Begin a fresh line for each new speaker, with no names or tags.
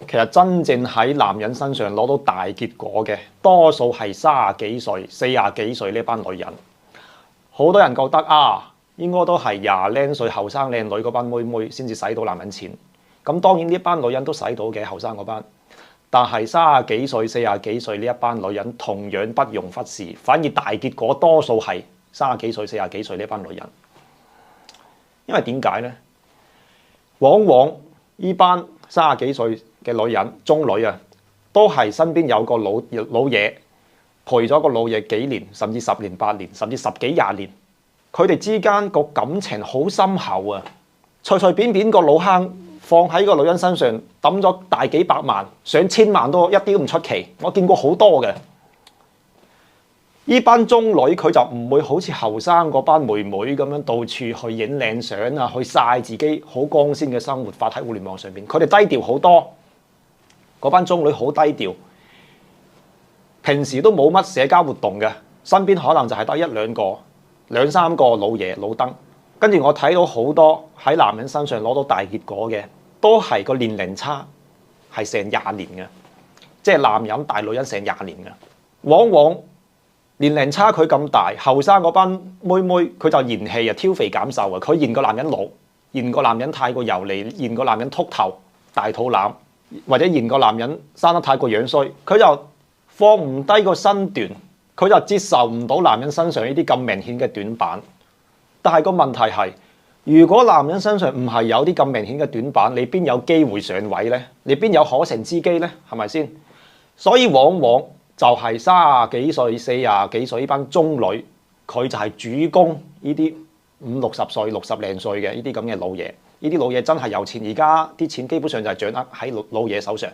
其實真正喺男人身上攞到大結果嘅，多數係30幾歲、40幾歲呢班女人。好多人覺得啊，應該都係廿零歲後生靚女嗰班妹妹先至使到男人錢。咁當然呢班女人都使到嘅，後生嗰班。但係30幾歲、40幾歲呢一班女人同樣不容忽視，反而大結果多數係30幾歲、40幾歲呢班女人。因為點解呢？往往呢班30幾歲嘅女人、中女啊，都係身邊有個老爺陪咗個老爺幾年，甚至10年、8年，甚至10幾20年。佢哋之間個感情好深厚啊！隨隨便便個老坑放喺個女人身上抌咗大幾百萬、上千萬都一啲都唔出奇。我見過好多嘅。呢班中女佢就唔會好似後生嗰班妹妹咁樣到處去影靚相啊，去曬自己好光鮮嘅生活發喺互聯網上邊。佢哋低調好多，嗰班中女好低調，平時都冇乜社交活動嘅，身邊可能就係得1、2個、2、3個老爺老登。跟住我睇到好多喺男人身上攞到大結果嘅，都係個年齡差係成20年嘅，即係男人大女人成20年嘅，往往。年齡差距咁大，後生嗰班妹妹佢就嫌棄啊，挑肥減瘦啊，佢嫌個男人老，嫌個男人太過油膩，嫌個男人禿頭大肚腩，或者嫌個男人生得太過樣衰，佢就放唔低個身段，佢就接受唔到男人身上呢啲咁明顯嘅短板。但係個問題係，如果男人身上唔係有啲咁明顯嘅短板，你邊有機會上位呢？你邊有可乘之機呢？係咪先？所以往往就係30幾歲、40幾歲呢班中女，佢就係主攻呢啲50、60歲、60零歲嘅呢啲咁嘅老爺。呢啲老爺真係有錢，而家啲錢基本上就係掌握喺老爺手上。